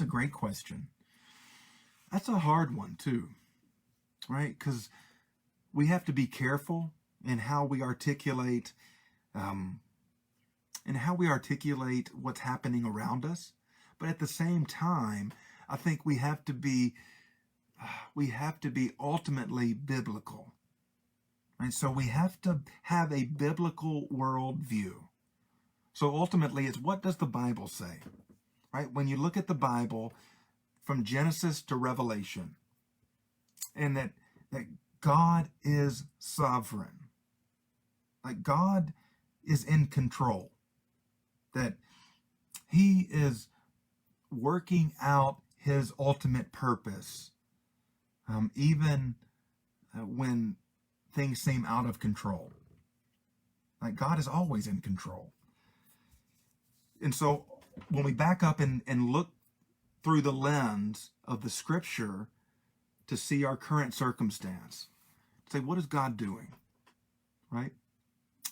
That's a great question. That's a hard one too, right? Because we have to be careful in how we articulate, what's happening around us. But at the same time, I think we have to be ultimately biblical, right? So we have to have a biblical worldview. So ultimately, it's what does the Bible say, right? When you look at the Bible from Genesis to Revelation, and that God is sovereign, like God is in control, that he is working out his ultimate purpose, even when things seem out of control. Like God is always in control. And so when we back up and look through the lens of the scripture to see our current circumstance, say, what is God doing? Right?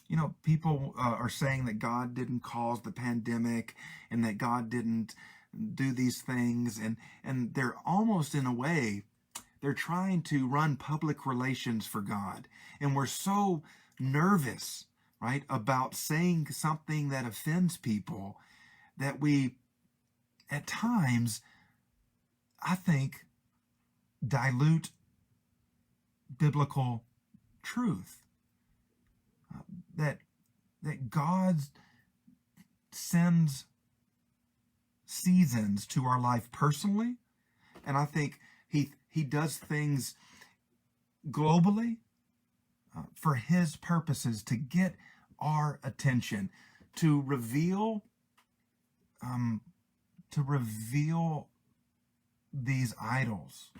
You know, people are saying that God didn't cause the pandemic and that God didn't do these things. And they're almost, in a way, they're trying to run public relations for God. And we're so nervous, right, about saying something that offends people that we, at times, I think, dilute biblical truth. That God sends seasons to our life personally, and I think he does things globally for his purposes, to get our attention, to reveal these idols,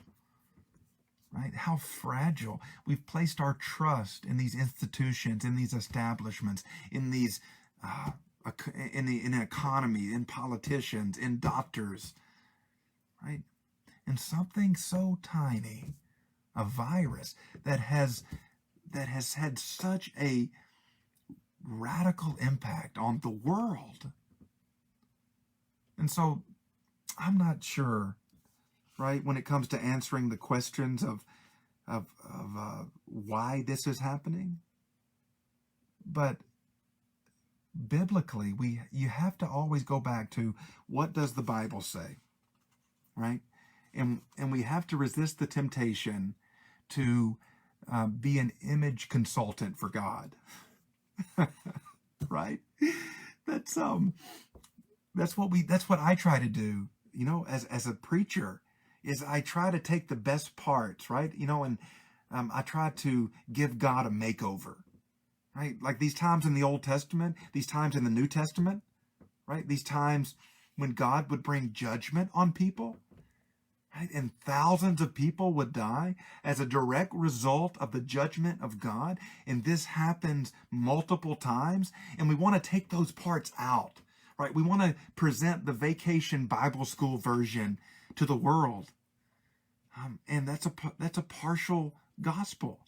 right? How fragile. We've placed our trust in these institutions, in these establishments, in these in the economy, in politicians, in doctors, right? And something so tiny, a virus that has had such a radical impact on the world. And so I'm not sure, right, when it comes to answering the questions of why this is happening. But biblically, you have to always go back to what does the Bible say, right? And we have to resist the temptation to be an image consultant for God, right? That's what I try to do, you know, as a preacher, is I try to take the best parts, right? You know, and I try to give God a makeover, right? Like these times in the Old Testament, these times in the New Testament, right? These times when God would bring judgment on people, right? And thousands of people would die as a direct result of the judgment of God. And this happens multiple times. And we want to take those parts out, right? We want to present the Vacation Bible School version to the world. And that's a partial gospel,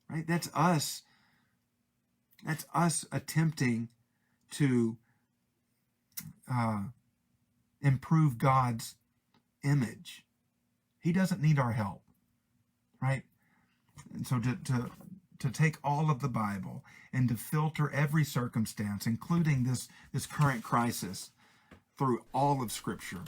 right? That's us attempting to improve God's image. He doesn't need our help, right? And so to take all of the Bible and to filter every circumstance, including this current crisis, through all of Scripture,